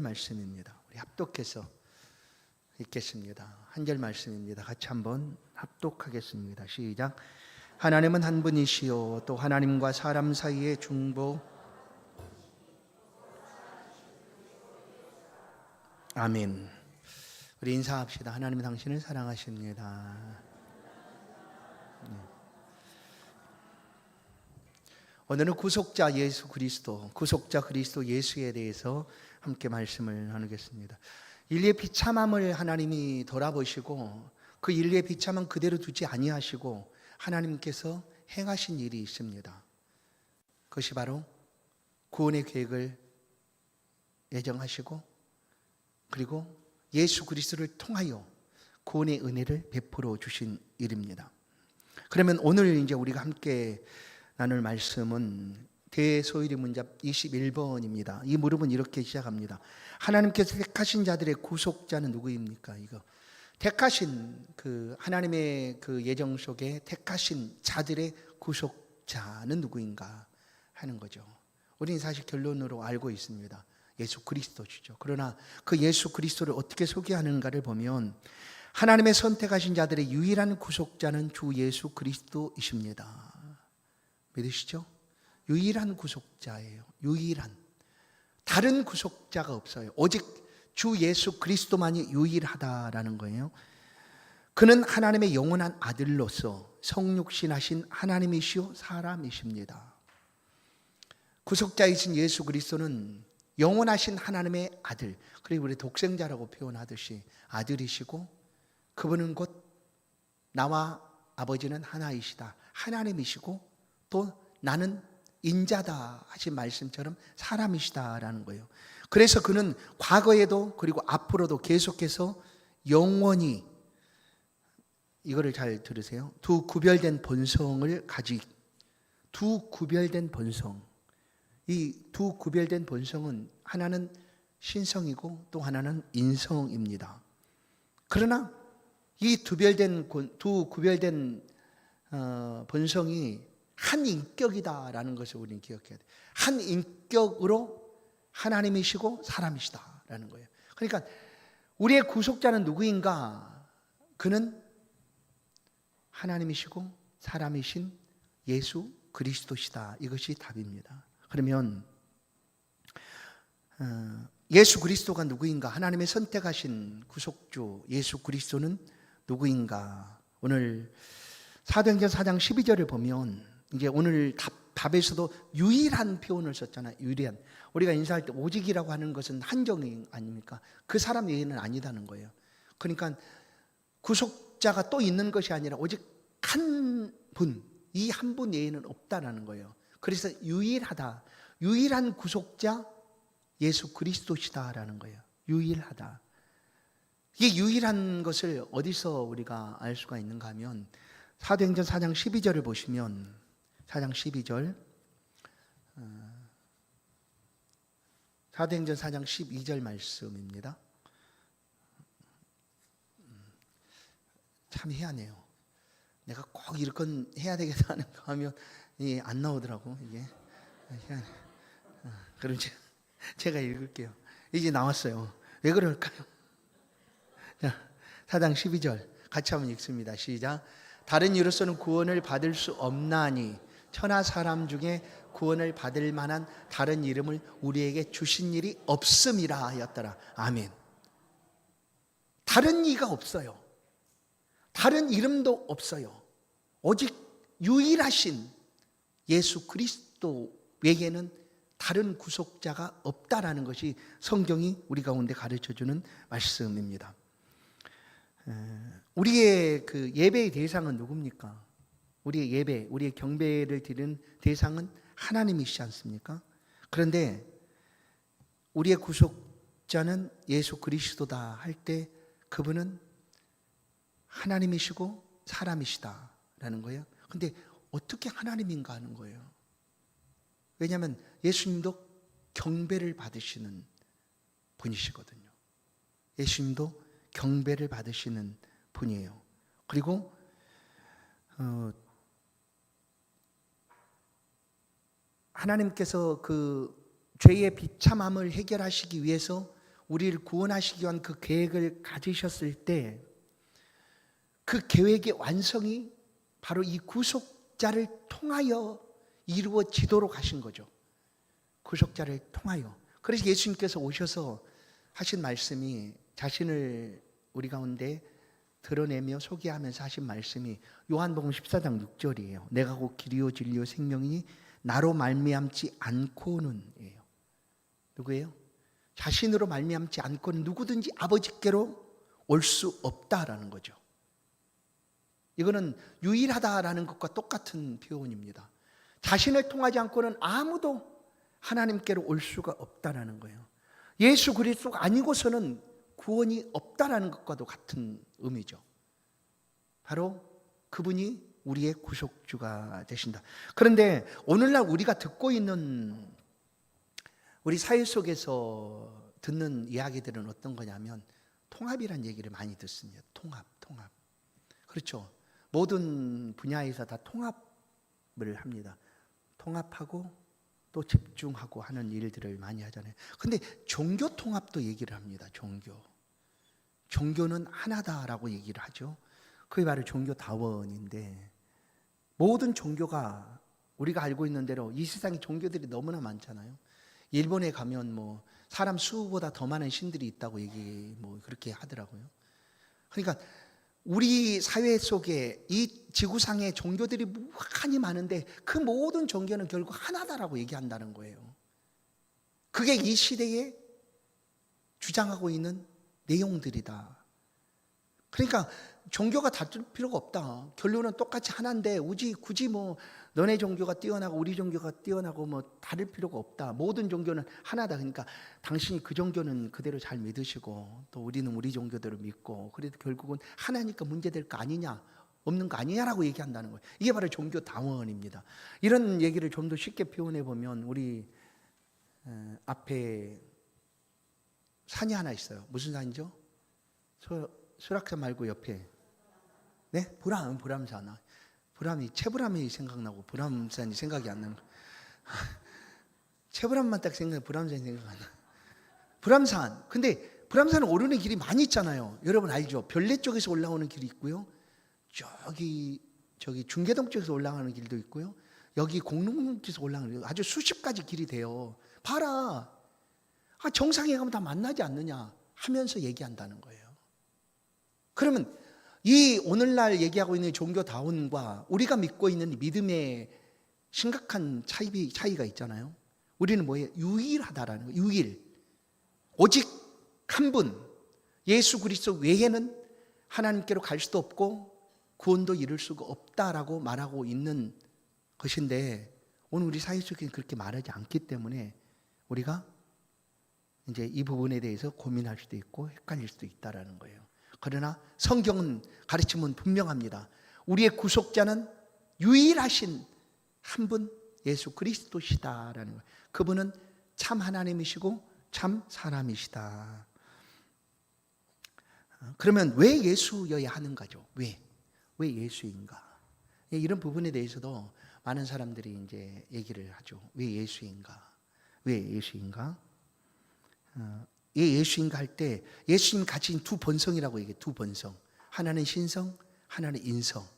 말씀입니다. 우리 합독해서 읽겠습니다. 한 절 말씀입니다. 같이 한번 합독하겠습니다. 시작. 하나님은 한 분이시요 또 하나님과 사람 사이의 중보. 아멘. 우리 인사합시다. 하나님은 당신을 사랑하십니다. 오늘은 구속자 예수 그리스도, 구속자 그리스도 예수에 대해서 함께 말씀을 나누겠습니다. 인류의 비참함을 하나님이 돌아보시고 그 인류의 비참함 그대로 두지 아니하시고 하나님께서 행하신 일이 있습니다. 그것이 바로 구원의 계획을 예정하시고 그리고 예수 그리스도를 통하여 구원의 은혜를 베풀어 주신 일입니다. 그러면 오늘 이제 우리가 함께 나눌 말씀은 대소일의 문답 21번입니다. 이 무릎은 이렇게 시작합니다. 하나님께서 택하신 자들의 구속자는 누구입니까? 이거 택하신 그 하나님의 그 예정 속에 택하신 자들의 구속자는 누구인가 하는 거죠. 우리는 사실 결론으로 알고 있습니다. 예수 그리스도시죠. 그러나 그 예수 그리스도를 어떻게 소개하는가를 보면 하나님의 선택하신 자들의 유일한 구속자는 주 예수 그리스도이십니다. 믿으시죠? 유일한 구속자예요. 유일한. 다른 구속자가 없어요. 오직 주 예수 그리스도만이 유일하다라는 거예요. 그는 하나님의 영원한 아들로서 성육신하신 하나님이시요 사람이십니다. 구속자이신 예수 그리스도는 영원하신 하나님의 아들, 그리고 우리 독생자라고 표현하듯이 아들이시고 그분은 곧 나와 아버지는 하나이시다. 하나님이시고 또 나는 인자다 하신 말씀처럼 사람이시다라는 거예요. 그래서 그는 과거에도 그리고 앞으로도 계속해서 영원히 이거를 잘 들으세요. 두 구별된 본성을 두 구별된 본성. 이 두 구별된 본성은 하나는 신성이고 또 하나는 인성입니다. 그러나 이 두 구별된 본성이 한 인격이다라는 것을 우리는 기억해야 돼요. 한 인격으로 하나님이시고 사람이시다라는 거예요. 그러니까 우리의 구속자는 누구인가? 그는 하나님이시고 사람이신 예수 그리스도시다. 이것이 답입니다. 그러면 예수 그리스도가 누구인가? 하나님의 선택하신 구속주 예수 그리스도는 누구인가? 오늘 사도행전 4장 12절을 보면 이제 오늘 답에서도 유일한 표현을 썼잖아요. 유일한. 우리가 인사할 때 오직이라고 하는 것은 한정이 아닙니까? 그 사람 외에는 아니다는 거예요. 그러니까 구속자가 또 있는 것이 아니라 오직 한 분, 이 한 분 외에는 없다라는 거예요. 그래서 유일하다. 유일한 구속자 예수 그리스도시다라는 거예요. 유일하다. 이 유일한 것을 어디서 우리가 알 수가 있는가 하면 사도행전 4장 12절을 보시면 4장 12절 사도행전 4장 12절 말씀입니다. 참 희한해요. 내가 꼭 이건 해야 되겠다는 거 하면 안 나오더라고 이게. 희한해. 그럼 제가 읽을게요. 이제 나왔어요. 왜 그럴까요? 자, 4장 12절 같이 한번 읽습니다. 시작. 다른 이로서는 구원을 받을 수 없나니 천하 사람 중에 구원을 받을 만한 다른 이름을 우리에게 주신 일이 없음이라 하였더라. 아멘. 다른 이가 없어요. 다른 이름도 없어요. 오직 유일하신 예수 그리스도 외에는 다른 구속자가 없다라는 것이 성경이 우리 가운데 가르쳐주는 말씀입니다. 우리의 그 예배의 대상은 누굽니까? 우리의 예배, 우리의 경배를 드리는 대상은 하나님이시지 않습니까? 그런데 우리의 구속자는 예수 그리스도다 할 때 그분은 하나님이시고 사람이시다라는 거예요. 근데 어떻게 하나님인가 하는 거예요. 왜냐하면 예수님도 경배를 받으시는 분이시거든요. 예수님도 경배를 받으시는 분이에요. 그리고 하나님께서 그 죄의 비참함을 해결하시기 위해서 우리를 구원하시기 위한 그 계획을 가지셨을 때 그 계획의 완성이 바로 이 구속자를 통하여 이루어지도록 하신 거죠. 구속자를 통하여. 그래서 예수님께서 오셔서 하신 말씀이, 자신을 우리 가운데 드러내며 소개하면서 하신 말씀이 요한복음 14장 6절이에요. 내가 곧 길이요 진리요 생명이니 나로 말미암지 않고는 이에요. 누구예요? 자신으로 말미암지 않고는 누구든지 아버지께로 올 수 없다라는 거죠. 이거는 유일하다라는 것과 똑같은 표현입니다. 자신을 통하지 않고는 아무도 하나님께로 올 수가 없다라는 거예요. 예수 그리스도가 아니고서는 구원이 없다라는 것과도 같은 의미죠. 바로 그분이 우리의 구속주가 되신다. 그런데 오늘날 우리가 듣고 있는 우리 사회 속에서 듣는 이야기들은 어떤 거냐면 통합이라는 얘기를 많이 듣습니다. 통합. 그렇죠. 모든 분야에서 다 통합을 합니다. 통합하고 또 집중하고 하는 일들을 많이 하잖아요. 근데 종교 통합도 얘기를 합니다. 종교는 하나다라고 얘기를 하죠. 그게 바로 종교다원인데, 모든 종교가 우리가 알고 있는 대로 이 세상에 종교들이 너무나 많잖아요. 일본에 가면 뭐 사람 수보다 더 많은 신들이 있다고 그렇게 하더라고요. 그러니까 우리 사회 속에 이 지구상에 종교들이 무한히 많은데 그 모든 종교는 결국 하나다라고 얘기한다는 거예요. 그게 이 시대에 주장하고 있는 내용들이다. 그러니까 종교가 다를 필요가 없다. 결론은 똑같이 하나인데 굳이 뭐 너네 종교가 뛰어나고 우리 종교가 뛰어나고 뭐 다를 필요가 없다. 모든 종교는 하나다. 그러니까 당신이 그 종교는 그대로 잘 믿으시고 또 우리는 우리 종교대로 믿고, 그래도 결국은 하나니까 문제될 거 아니냐, 없는 거 아니냐라고 얘기한다는 거예요. 이게 바로 종교다원입니다. 이런 얘기를 좀 더 쉽게 표현해 보면, 우리 앞에 산이 하나 있어요. 무슨 산이죠? 설악산 말고 옆에, 네? 보람산. 채불암이 생각나고 보람산이 생각이 안 나는 거예요. 채불암만 딱 생각해, 보람산이 생각 안 나. 보람산. 근데 보람산은 오르는 길이 많이 있잖아요. 여러분 알죠? 별내 쪽에서 올라오는 길이 있고요. 저기 중계동 쪽에서 올라가는 길도 있고요. 여기 공릉 쪽에서 올라가는 길, 아주 수십 가지 길이 돼요. 봐라. 정상에 가면 다 만나지 않느냐 하면서 얘기한다는 거예요. 그러면 이 오늘날 얘기하고 있는 종교다원과 우리가 믿고 있는 믿음의 심각한 차이가 있잖아요. 우리는 뭐예요? 유일하다라는 거예요. 유일. 오직 한 분, 예수 그리스도 외에는 하나님께로 갈 수도 없고 구원도 이룰 수가 없다라고 말하고 있는 것인데, 오늘 우리 사회 속에는 그렇게 말하지 않기 때문에 우리가 이제 이 부분에 대해서 고민할 수도 있고 헷갈릴 수도 있다라는 거예요. 그러나 성경은 가르침은 분명합니다. 우리의 구속자는 유일하신 한 분, 예수 그리스도시다라는 거예요. 그분은 참 하나님이시고 참 사람이시다. 그러면 왜 예수여야 하는가죠? 왜 예수인가? 이런 부분에 대해서도 많은 사람들이 이제 얘기를 하죠. 왜 예수인가? 왜 예수인가 할 때, 예수님 가진 두 본성이라고 얘기해요. 두 본성. 하나는 신성, 하나는 인성.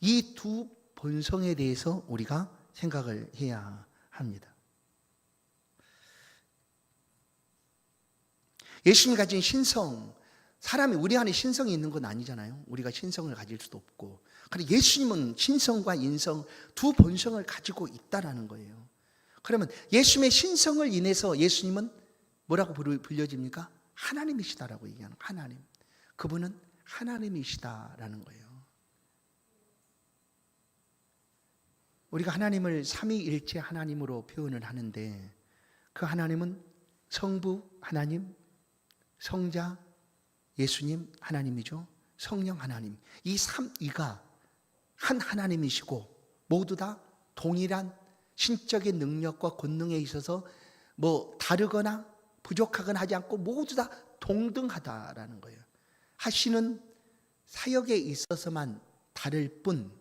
이 두 본성에 대해서 우리가 생각을 해야 합니다. 예수님이 가진 신성, 사람이 우리 안에 신성이 있는 건 아니잖아요. 우리가 신성을 가질 수도 없고. 그런데 예수님은 신성과 인성 두 본성을 가지고 있다라는 거예요. 그러면 예수님의 신성을 인해서 예수님은 뭐라고 불려집니까? 하나님이시다라고 얘기하는 거예요. 하나님. 그분은 하나님이시다라는 거예요. 우리가 하나님을 삼위일체 하나님으로 표현을 하는데, 그 하나님은 성부 하나님, 성자 예수님 하나님이죠. 성령 하나님. 이 삼위가 한 하나님이시고 모두 다 동일한 신적인 능력과 권능에 있어서 뭐 다르거나 부족하거나 하지 않고 모두 다 동등하다라는 거예요. 하시는 사역에 있어서만 다를 뿐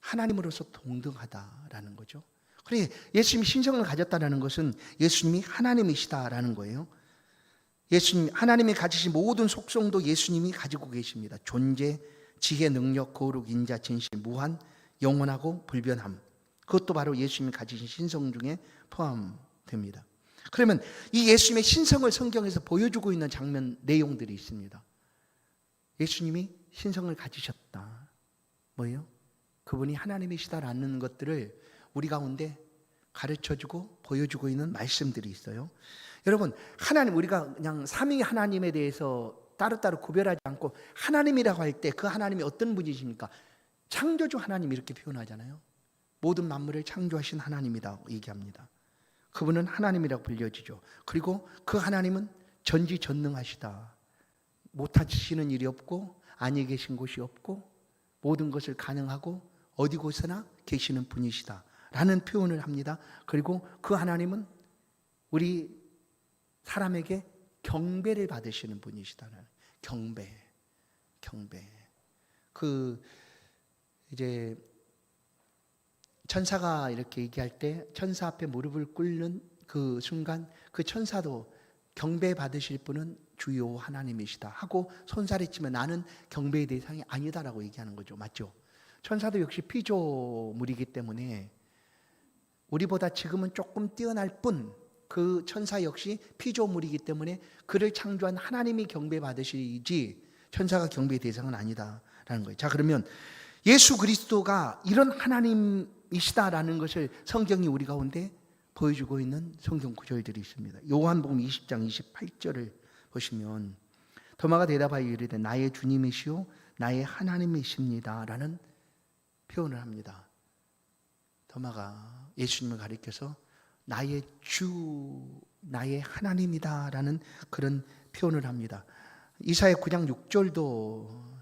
하나님으로서 동등하다라는 거죠. 그래, 예수님이 신성을 가졌다는 것은 예수님이 하나님이시다라는 거예요. 예수님, 하나님이 가지신 모든 속성도 예수님이 가지고 계십니다. 존재, 지혜, 능력, 거룩, 인자, 진실, 무한, 영원하고 불변함. 그것도 바로 예수님이 가지신 신성 중에 포함됩니다. 그러면 이 예수님의 신성을 성경에서 보여주고 있는 장면, 내용들이 있습니다. 예수님이 신성을 가지셨다. 뭐예요? 그분이 하나님이시다라는 것들을 우리 가운데 가르쳐주고 보여주고 있는 말씀들이 있어요. 여러분, 하나님, 우리가 그냥 삼위 하나님에 대해서 따로따로 구별하지 않고 하나님이라고 할 때 그 하나님이 어떤 분이십니까? 창조주 하나님 이렇게 표현하잖아요. 모든 만물을 창조하신 하나님이라고 얘기합니다. 그분은 하나님이라고 불려지죠. 그리고 그 하나님은 전지전능하시다. 못하시는 일이 없고 아니 계신 곳이 없고 모든 것을 가능하고 어디 곳에나 계시는 분이시다 라는 표현을 합니다. 그리고 그 하나님은 우리 사람에게 경배를 받으시는 분이시다는, 경배. 이제 천사가 이렇게 얘기할 때 천사 앞에 무릎을 꿇는 그 순간 그 천사도 경배 받으실 분은 주요 하나님이시다 하고 손살에 치면 나는 경배의 대상이 아니다라고 얘기하는 거죠. 맞죠? 천사도 역시 피조물이기 때문에 우리보다 지금은 조금 뛰어날 뿐 그 천사 역시 피조물이기 때문에 그를 창조한 하나님이 경배 받으시지 천사가 경배의 대상은 아니다라는 거예요. 자, 그러면 예수 그리스도가 이런 하나님이시다라는 것을 성경이 우리 가운데 보여주고 있는 성경 구절들이 있습니다. 요한복음 20장 28절을 보시면 도마가 대답하여 이르되 나의 주님이시요 나의 하나님이십니다 라는 표현을 합니다. 도마가 예수님을 가리켜서 나의 주, 나의 하나님이다 라는 그런 표현을 합니다. 이사야 9장 6절도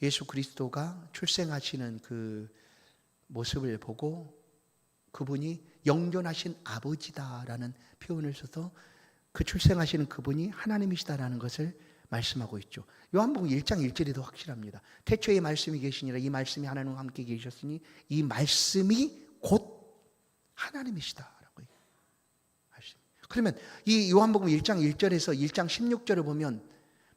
예수 그리스도가 출생하시는 그 모습을 보고 그분이 영존하신 아버지다라는 표현을 써서 그 출생하시는 그분이 하나님이시다라는 것을 말씀하고 있죠. 요한복음 1장 1절에도 확실합니다. 태초에 말씀이 계시니라 이 말씀이 하나님과 함께 계셨으니 이 말씀이 곧 하나님이시다라고 얘기해요. 그러면 이 요한복음 1장 1절에서 1장 16절을 보면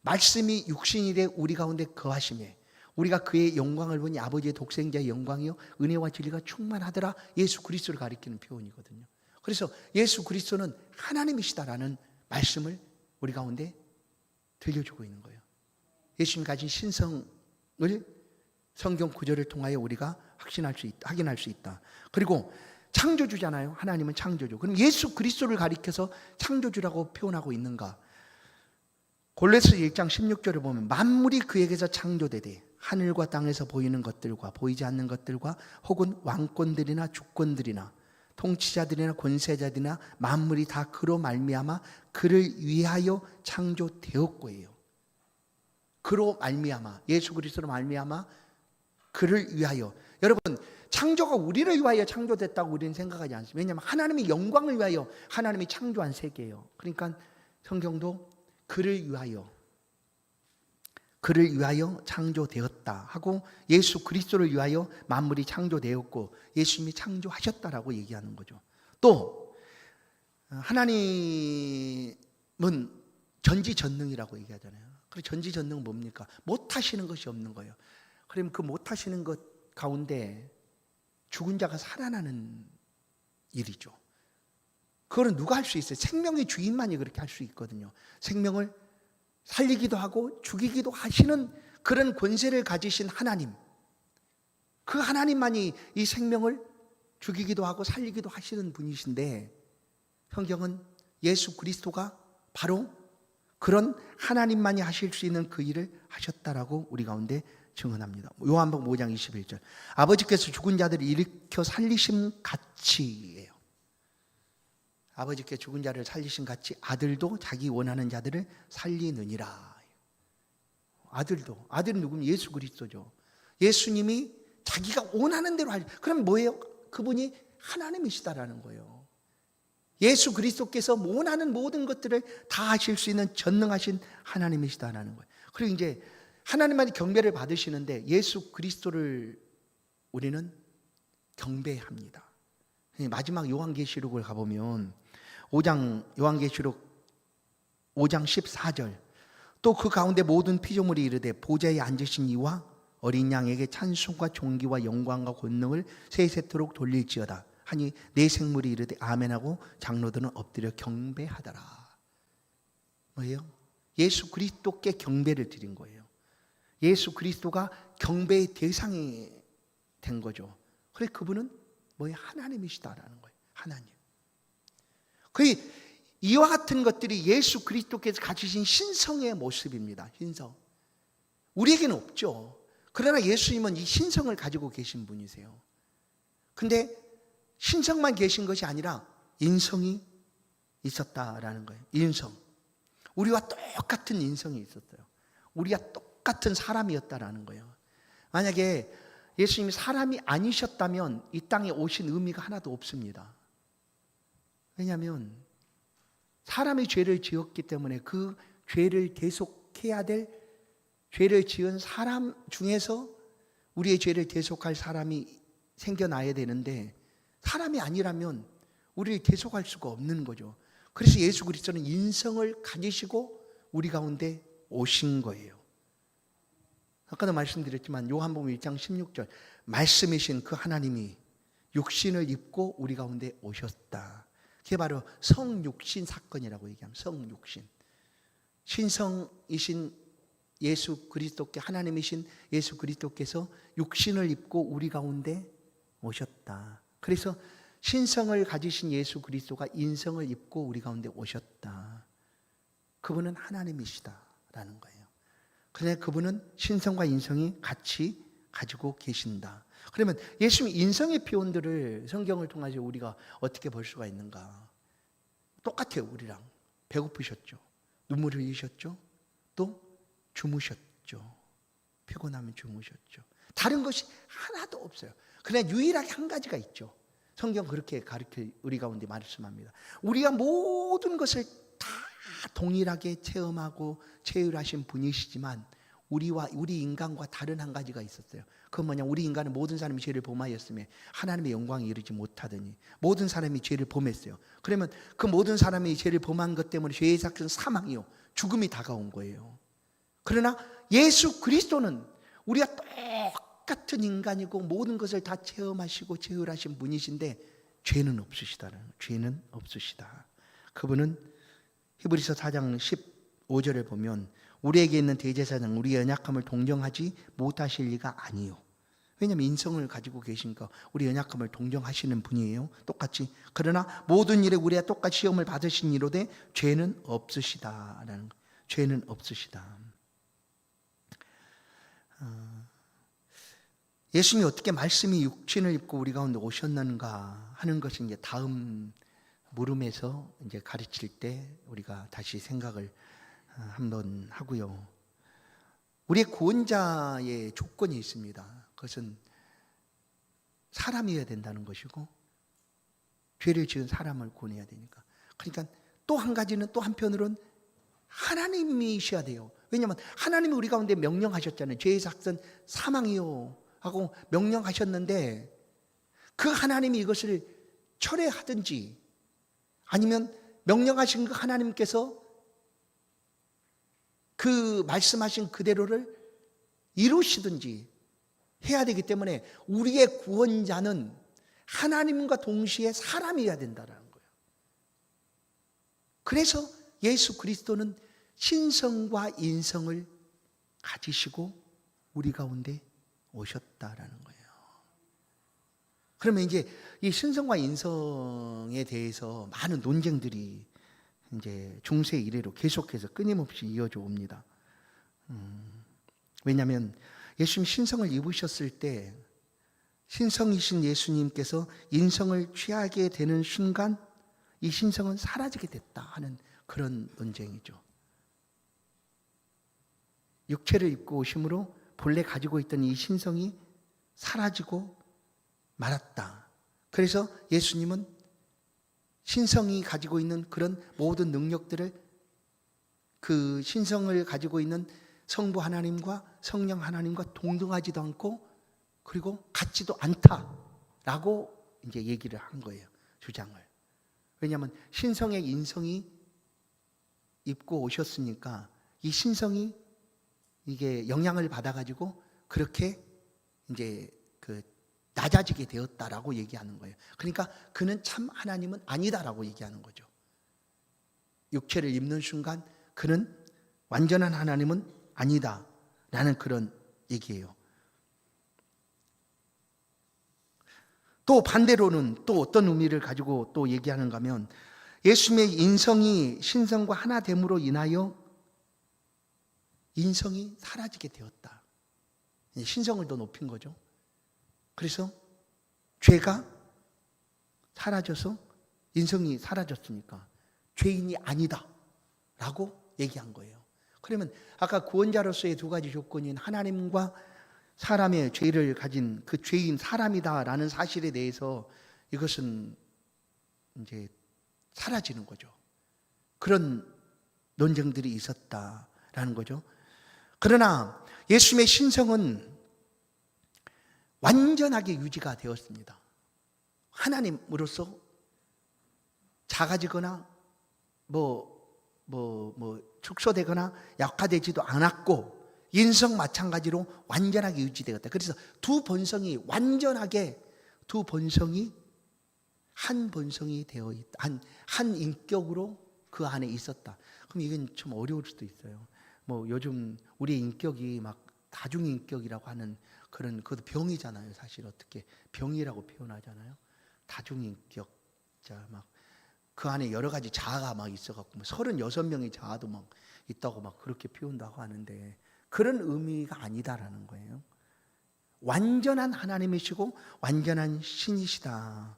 말씀이 육신이 돼 우리 가운데 거하심에 우리가 그의 영광을 보니 아버지의 독생자의 영광이요 은혜와 진리가 충만하더라. 예수 그리스도를 가리키는 표현이거든요. 그래서 예수 그리스도는 하나님이시다라는 말씀을 우리 가운데 들려주고 있는 거예요. 예수님 가진 신성을 성경 구절을 통하여 우리가 확인할 수 있다. 그리고 창조주잖아요. 하나님은 창조주. 그럼 예수 그리스도를 가리켜서 창조주라고 표현하고 있는가? 골로새 1장 16절을 보면 만물이 그에게서 창조되되 하늘과 땅에서 보이는 것들과 보이지 않는 것들과 혹은 왕권들이나 주권들이나 통치자들이나 권세자들이나 만물이 다 그로 말미암아 그를 위하여 창조되었고예요. 그로 말미암아 예수 그리스도로 말미암아 그를 위하여. 여러분, 창조가 우리를 위하여 창조됐다고 우리는 생각하지 않습니다. 왜냐하면 하나님의 영광을 위하여 하나님이 창조한 세계예요. 그러니까 성경도 그를 위하여 창조되었다 하고 예수 그리스도를 위하여 만물이 창조되었고 예수님이 창조하셨다라고 얘기하는 거죠. 또 하나님은 전지전능이라고 얘기하잖아요. 그리고 전지전능은 뭡니까? 못하시는 것이 없는 거예요. 그러면 그 못하시는 것 가운데 죽은 자가 살아나는 일이죠. 그거는 누가 할 수 있어요? 생명의 주인만이 그렇게 할 수 있거든요. 생명을 살리기도 하고 죽이기도 하시는 그런 권세를 가지신 하나님, 그 하나님만이 이 생명을 죽이기도 하고 살리기도 하시는 분이신데 성경은 예수 그리스도가 바로 그런 하나님만이 하실 수 있는 그 일을 하셨다라고 우리 가운데 증언합니다. 요한복음 5장 21절 아버지께서 죽은 자들을 일으켜 살리심 같이예요. 아버지께 죽은 자를 살리신 같이 아들도 자기 원하는 자들을 살리느니라. 아들은 누구면 예수 그리스도죠. 예수님이 자기가 원하는 대로 그럼 뭐예요? 그분이 하나님이시다라는 거예요. 예수 그리스도께서 원하는 모든 것들을 다 하실 수 있는 전능하신 하나님이시다라는 거예요. 그리고 이제 하나님만이 경배를 받으시는데 예수 그리스도를 우리는 경배합니다. 마지막 요한계시록을 가보면 5장 요한계시록 5장 14절 또 그 가운데 모든 피조물이 이르되 보좌에 앉으신 이와 어린 양에게 찬송과 존귀와 영광과 권능을 세세토록 돌릴지어다 하니 네 생물이 이르되 아멘하고 장로들은 엎드려 경배하더라. 뭐예요? 예수 그리스도께 경배를 드린 거예요. 예수 그리스도가 경배의 대상이 된 거죠. 그래서 그분은 뭐예요? 하나님이시다라는 거예요. 하나님. 이와 같은 것들이 예수 그리스도께서 가지신 신성의 모습입니다. 신성. 우리에게는 없죠. 그러나 예수님은 이 신성을 가지고 계신 분이세요. 근데 신성만 계신 것이 아니라 인성이 있었다라는 거예요. 인성. 우리와 똑같은 인성이 있었어요. 우리와 똑같은 사람이었다라는 거예요. 만약에 예수님이 사람이 아니셨다면 이 땅에 오신 의미가 하나도 없습니다. 왜냐하면 사람이 죄를 지었기 때문에 그 죄를 대속해야 될 죄를 지은 사람 중에서 우리의 죄를 대속할 사람이 생겨나야 되는데 사람이 아니라면 우리를 대속할 수가 없는 거죠. 그래서 예수 그리스도는 인성을 가지시고 우리 가운데 오신 거예요. 아까도 말씀드렸지만 요한복음 1장 16절 말씀이신 그 하나님이 육신을 입고 우리 가운데 오셨다. 그게 바로 성육신 사건이라고 얘기합니다. 성육신. 신성이신 예수 그리스도께 하나님이신 예수 그리스도께서 육신을 입고 우리 가운데 오셨다. 그래서 신성을 가지신 예수 그리스도가 인성을 입고 우리 가운데 오셨다. 그분은 하나님이시다라는 거예요. 그런데 그분은 신성과 인성이 같이 가지고 계신다. 그러면 예수님의 인성의 표현들을 성경을 통해서 우리가 어떻게 볼 수가 있는가? 똑같아요. 우리랑. 배고프셨죠. 눈물 흘리셨죠. 또 주무셨죠. 피곤하면 주무셨죠. 다른 것이 하나도 없어요. 그냥 유일하게 한 가지가 있죠. 성경 그렇게 가르쳐 우리 가운데 말씀합니다. 우리가 모든 것을 다 동일하게 체험하고 체휼하신 분이시지만 우리 인간과 다른 한 가지가 있었어요. 그건 뭐냐? 우리 인간은 모든 사람이 죄를 범하였으며 하나님의 영광에 이르지 못하더니 모든 사람이 죄를 범했어요. 그러면 그 모든 사람이 죄를 범한 것 때문에 죄의 삭은 사망이요 죽음이 다가온 거예요. 그러나 예수 그리스도는 우리가 똑같은 인간이고 모든 것을 다 체험하시고 체휼하신 분이신데 죄는 없으시다는 죄는 없으시다. 그분은 히브리서 4장 15절을 보면 우리에게 있는 대제사장 우리의 연약함을 동정하지 못하실 리가 아니요. 왜냐하면 인성을 가지고 계신가 우리 연약함을 동정하시는 분이에요. 똑같이. 그러나 모든 일에 우리가 똑같이 시험을 받으신 이로되 죄는 없으시다라는 거. 죄는 없으시다. 예수님이 어떻게 말씀이 육신을 입고 우리 가운데 오셨는가 하는 것이 이제 다음 물음에서 이제 가르칠 때 우리가 다시 생각을 한번 하고요. 우리의 구원자의 조건이 있습니다. 그것은 사람이어야 된다는 것이고 죄를 지은 사람을 구원해야 되니까. 그러니까 또 한 가지는 또 한편으로는 하나님이셔야 돼요. 왜냐하면 하나님이 우리 가운데 명령하셨잖아요. 죄의 삭은 사망이요 하고 명령하셨는데 그 하나님이 이것을 철회하든지 아니면 명령하신 그 하나님께서 그 말씀하신 그대로를 이루시든지 해야 되기 때문에 우리의 구원자는 하나님과 동시에 사람이어야 된다는 거예요. 그래서 예수 그리스도는 신성과 인성을 가지시고 우리 가운데 오셨다라는 거예요. 그러면 이제 이 신성과 인성에 대해서 많은 논쟁들이 이제 중세 이래로 계속해서 끊임없이 이어져 옵니다. 왜냐하면 예수님 신성을 입으셨을 때 신성이신 예수님께서 인성을 취하게 되는 순간 이 신성은 사라지게 됐다 하는 그런 논쟁이죠. 육체를 입고 오심으로 본래 가지고 있던 이 신성이 사라지고 말았다. 그래서 예수님은 신성이 가지고 있는 그런 모든 능력들을 그 신성을 가지고 있는 성부 하나님과 성령 하나님과 동등하지도 않고 그리고 같지도 않다라고 이제 얘기를 한 거예요. 주장을. 왜냐하면 신성의 인성이 입고 오셨으니까 이 신성이 이게 영향을 받아가지고 그렇게 이제 그 낮아지게 되었다라고 얘기하는 거예요. 그러니까 그는 참 하나님은 아니다라고 얘기하는 거죠. 육체를 입는 순간 그는 완전한 하나님은 아니다라는 그런 얘기예요. 또 반대로는 또 어떤 의미를 가지고 또 얘기하는가 하면 예수님의 인성이 신성과 하나됨으로 인하여 인성이 사라지게 되었다. 신성을 더 높인 거죠. 그래서 죄가 사라져서 인성이 사라졌으니까 죄인이 아니다 라고 얘기한 거예요. 그러면 아까 구원자로서의 두 가지 조건인 하나님과 사람의 죄를 가진 그 죄인 사람이다라는 사실에 대해서 이것은 이제 사라지는 거죠. 그런 논쟁들이 있었다라는 거죠. 그러나 예수님의 신성은 완전하게 유지가 되었습니다. 하나님으로서 작아지거나 축소되거나 약화되지도 않았고 인성 마찬가지로 완전하게 유지되었다. 그래서 두 본성이 완전하게 한 본성이 되어 있다. 한 인격으로 그 안에 있었다. 그럼 이건 좀 어려울 수도 있어요. 요즘 우리 인격이 막 다중인격이라고 하는 그런 그것도 병이잖아요. 사실 어떻게 병이라고 표현하잖아요. 다중인격. 자, 막 그 안에 여러 가지 자아가 막 있어갖고 36명의 자아도 막 있다고 막 그렇게 표현하고 하는데 그런 의미가 아니다라는 거예요. 완전한 하나님이시고 완전한 신이시다.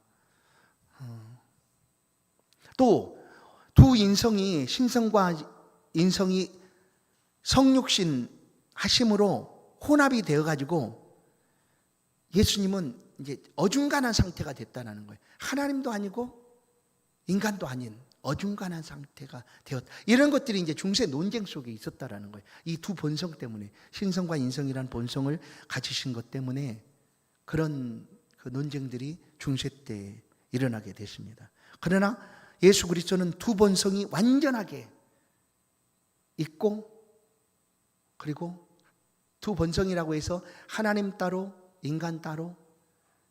또 두 인성이 신성과 인성이 성육신 하심으로 혼합이 되어 가지고 예수님은 이제 어중간한 상태가 됐다는 거예요. 하나님도 아니고 인간도 아닌 어중간한 상태가 되었다. 이런 것들이 이제 중세 논쟁 속에 있었다라는 거예요. 이 두 본성 때문에 신성과 인성이라는 본성을 가지신 것 때문에 그런 그 논쟁들이 중세 때 일어나게 됐습니다. 그러나 예수 그리스도는 두 본성이 완전하게 있고 그리고 두 본성이라고 해서 하나님 따로 인간 따로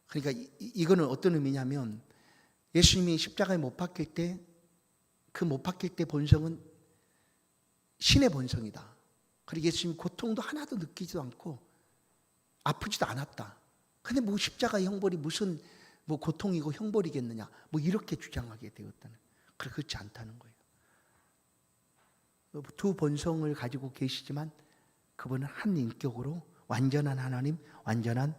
그러니까 이거는 어떤 의미냐면 예수님이 십자가에 못 박힐 때 그 못 박힐 때 본성은 신의 본성이다. 그리고 예수님 고통도 하나도 느끼지도 않고 아프지도 않았다. 근데 십자가의 형벌이 무슨 고통이고 형벌이겠느냐 이렇게 주장하게 되었다는. 그렇지 않다는 거예요. 두 본성을 가지고 계시지만 그분은 한 인격으로 완전한 하나님, 완전한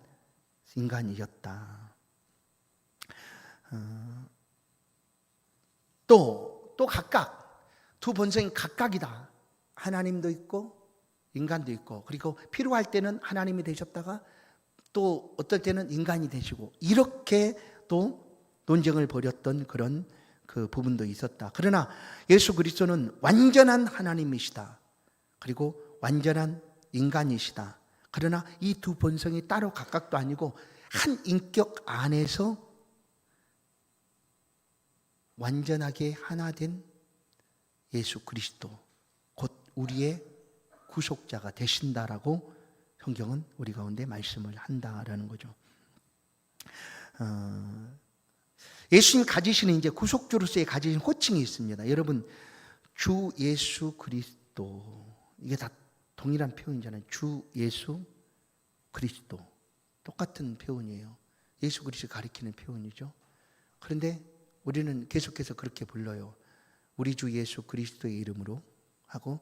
인간이었다. 또 각각 두 본성이 각각이다. 하나님도 있고 인간도 있고 그리고 필요할 때는 하나님이 되셨다가 또 어떨 때는 인간이 되시고 이렇게 또 논쟁을 벌였던 그런 그 부분도 있었다. 그러나 예수 그리스도는 완전한 하나님이시다. 그리고 완전한 인간이시다. 그러나 이 두 본성이 따로 각각도 아니고 한 인격 안에서 완전하게 하나 된 예수 그리스도 곧 우리의 구속자가 되신다라고 성경은 우리 가운데 말씀을 한다라는 거죠. 예수님 가지시는 이제 구속주로서의 가지신 호칭이 있습니다. 여러분 주 예수 그리스도 이게 다 동일한 표현이잖아요. 주 예수 그리스도 똑같은 표현이에요. 예수 그리스도 가리키는 표현이죠. 그런데 우리는 계속해서 그렇게 불러요. 우리 주 예수 그리스도의 이름으로 하고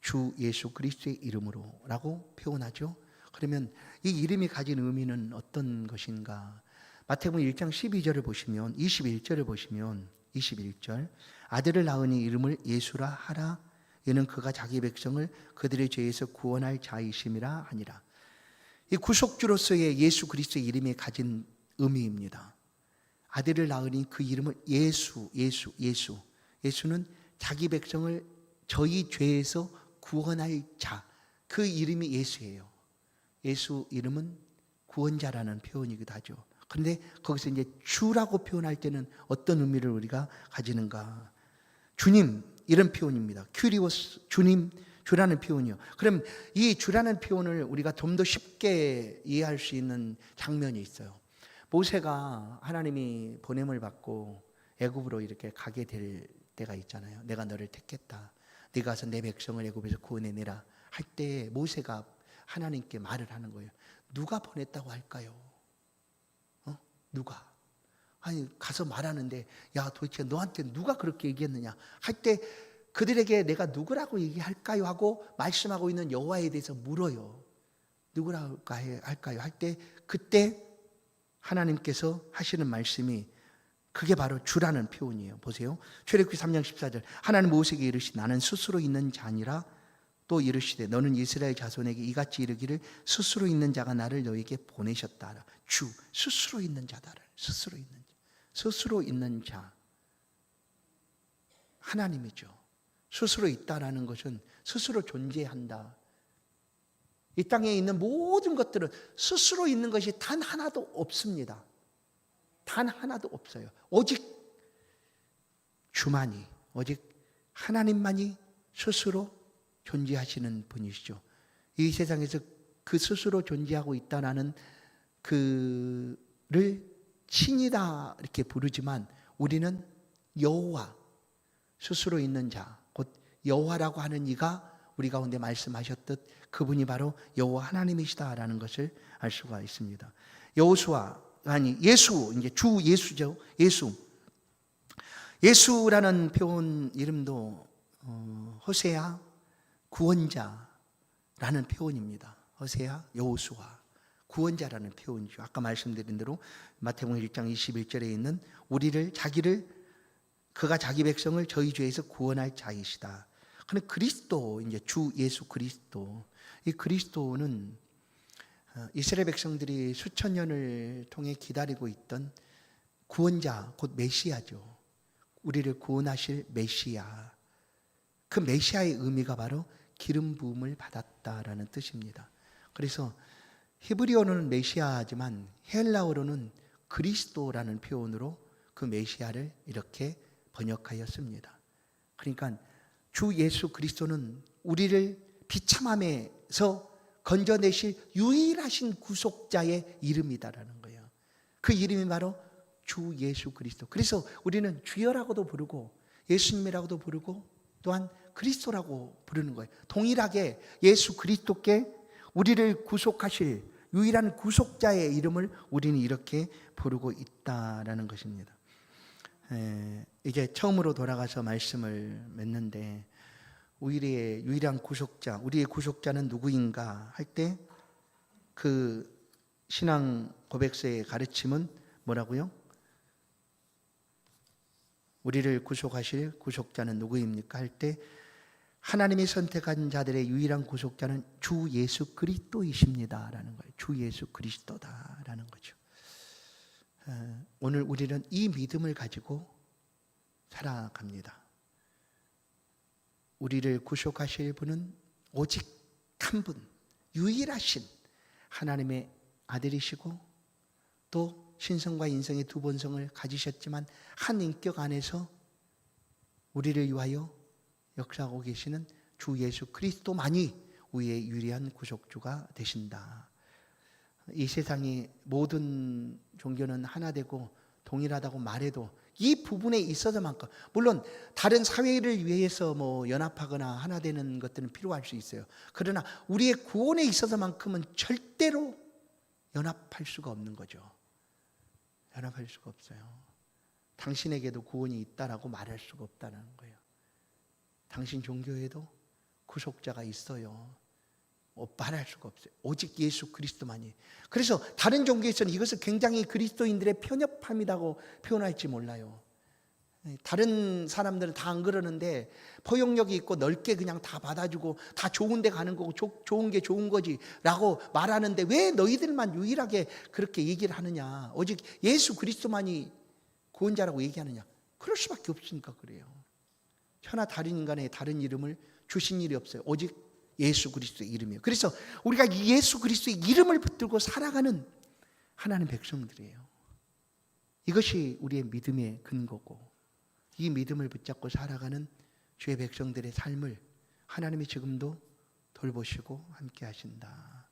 주 예수 그리스도의 이름으로 라고 표현하죠. 그러면 이 이름이 가진 의미는 어떤 것인가? 마태복음 1장 12절을 보시면 21절을 보시면 21절 아들을 낳으니 이름을 예수라 하라. 이는 그가 자기 백성을 그들의 죄에서 구원할 자이심이라 하니라. 이 구속주로서의 예수 그리스도의 이름이 가진 의미입니다. 아들을 낳으니 그 이름을 예수는 자기 백성을 저희 죄에서 구원할 자. 그 이름이 예수예요. 예수 이름은 구원자라는 표현이기도 하죠. 그런데 거기서 이제 주라고 표현할 때는 어떤 의미를 우리가 가지는가? 주님, 이런 표현입니다. 큐리오스, 주님, 주라는 표현이요. 그럼 이 주라는 표현을 우리가 좀 더 쉽게 이해할 수 있는 장면이 있어요. 모세가 하나님이 보냄을 받고 애굽으로 이렇게 가게 될 때가 있잖아요. 내가 너를 택했다. 네가 가서 내 백성을 애굽에서 구원해내라 할 때 모세가 하나님께 말을 하는 거예요. 누가 보냈다고 할까요? 누가? 아니 가서 말하는데 야 도대체 너한테 누가 그렇게 얘기했느냐 할 때 그들에게 내가 누구라고 얘기할까요? 하고 말씀하고 있는 여호와에 대해서 물어요. 누구라고 할까요? 할 때 그때 하나님께서 하시는 말씀이 그게 바로 주라는 표현이에요. 보세요. 출애굽기 3장 14절 하나님 모세에게 이르시되 나는 스스로 있는 자 아니라 또 이르시되 너는 이스라엘 자손에게 이같이 이르기를 스스로 있는 자가 나를 너에게 보내셨다. 주 스스로 있는 자다를 스스로 있는 자. 스스로 있는 자 하나님이죠. 스스로 있다라는 것은 스스로 존재한다. 이 땅에 있는 모든 것들은 스스로 있는 것이 단 하나도 없습니다. 단 하나도 없어요. 오직 주만이, 오직 하나님만이 스스로 존재하시는 분이시죠. 이 세상에서 그 스스로 존재하고 있다라는 그를 신이다 이렇게 부르지만 우리는 여호와, 스스로 있는 자, 곧 여호와라고 하는 이가 우리 가운데 말씀하셨듯 그분이 바로 여호와 하나님이시다라는 것을 알 수가 있습니다. 여호수아 아니 예수, 이제 주 예수죠. 예수라는 표현 이름도 호세아 구원자라는 표현입니다. 호세아 여호수아 구원자라는 표현이죠. 아까 말씀드린 대로 마태복음 1장 21절에 있는 우리를 그가 자기 백성을 저희 죄에서 구원할 자이시다. 근데 그리스도 이제 주 예수 그리스도 이 그리스도는 이스라엘 백성들이 수천 년을 통해 기다리고 있던 구원자 곧 메시아죠. 우리를 구원하실 메시아. 그 메시아의 의미가 바로 기름 부음을 받았다라는 뜻입니다. 그래서 히브리어로는 메시아지만 헬라어로는 그리스도라는 표현으로 그 메시아를 이렇게 번역하였습니다. 그러니까 주 예수 그리스도는 우리를 비참함에서 건져내실 유일하신 구속자의 이름이다라는 거예요. 그 이름이 바로 주 예수 그리스도. 그래서 우리는 주여라고도 부르고 예수님이라고도 부르고 또한 그리스도라고 부르는 거예요. 동일하게 예수 그리스도께 우리를 구속하실 유일한 구속자의 이름을 우리는 이렇게 부르고 있다라는 것입니다. 이제 처음으로 돌아가서 말씀을 맺는데 우리의 유일한 구속자, 우리의 구속자는 누구인가 할 때 그 신앙 고백서의 가르침은 뭐라고요? 우리를 구속하실 구속자는 누구입니까? 할 때 하나님이 선택한 자들의 유일한 구속자는 주 예수 그리스도이십니다라는 거예요. 주 예수 그리스도다라는 거죠. 오늘 우리는 이 믿음을 가지고 살아갑니다. 우리를 구속하실 분은 오직 한 분, 유일하신 하나님의 아들이시고 또 신성과 인성의 두 본성을 가지셨지만 한 인격 안에서 우리를 위하여 역사하고 계시는 주 예수 그리스도만이 우리의 유일한 구속주가 되신다. 이 세상의 모든 종교는 하나 되고 동일하다고 말해도 이 부분에 있어서만큼 물론 다른 사회를 위해서 연합하거나 하나 되는 것들은 필요할 수 있어요. 그러나 우리의 구원에 있어서만큼은 절대로 연합할 수가 없는 거죠. 연합할 수가 없어요. 당신에게도 구원이 있다라고 말할 수가 없다는 거예요. 당신 종교에도 구속자가 있어요. 말할 수가 없어요. 오직 예수 그리스도만이. 그래서 다른 종교에서는 이것을 굉장히 그리스도인들의 편협함이라고 표현할지 몰라요. 다른 사람들은 다 안 그러는데 포용력이 있고 넓게 그냥 다 받아주고 다 좋은 데 가는 거고 좋은 게 좋은 거지 라고 말하는데 왜 너희들만 유일하게 그렇게 얘기를 하느냐. 오직 예수 그리스도만이 구원자라고 얘기하느냐. 그럴 수밖에 없으니까 그래요. 천하 다른 인간의 다른 이름을 주신 일이 없어요. 오직 예수 그리스도의 이름이에요. 그래서 우리가 이 예수 그리스도의 이름을 붙들고 살아가는 하나님 백성들이에요. 이것이 우리의 믿음의 근거고 이 믿음을 붙잡고 살아가는 주의 백성들의 삶을 하나님이 지금도 돌보시고 함께 하신다.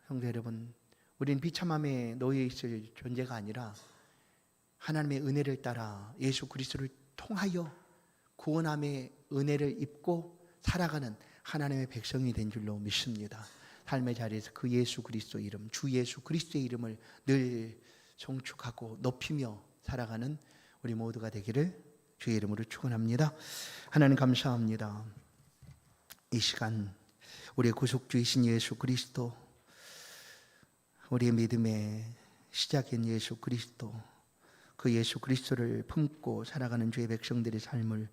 성도 여러분, 우리는 비참함에 놓여 있을 존재가 아니라 하나님의 은혜를 따라 예수 그리스도를 통하여 구원함의 은혜를 입고 살아가는 하나님의 백성이 된 줄로 믿습니다. 삶의 자리에서 그 예수 그리스도 이름, 주 예수 그리스도의 이름을 늘 송축하고 높이며 살아가는 우리 모두가 되기를 주의 이름으로 축원합니다. 하나님 감사합니다. 이 시간 우리의 구속주이신 예수 그리스도, 우리의 믿음의 시작인 예수 그리스도, 그 예수 그리스도를 품고 살아가는 주의 백성들의 삶을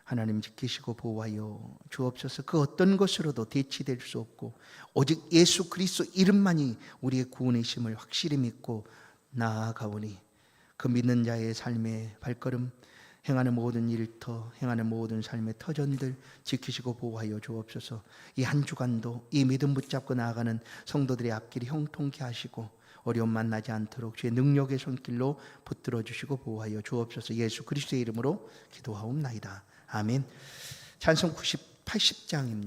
하나님 지키시고 보호하여 주옵소서. 그 어떤 것으로도 대치될 수 없고 오직 예수 그리스도 이름만이 우리의 구원이심을 확실히 믿고 나아가오니 그 믿는 자의 삶의 발걸음, 행하는 모든 일터, 행하는 모든 삶의 터전들 지키시고 보호하여 주옵소서. 이 한 주간도 이 믿음 붙잡고 나아가는 성도들의 앞길이 형통케 하시고 어려움 만나지 않도록 주의 능력의 손길로 붙들어 주시고 보호하여 주옵소서. 예수 그리스도의 이름으로 기도하옵나이다. 아멘. 찬송 80장입니다.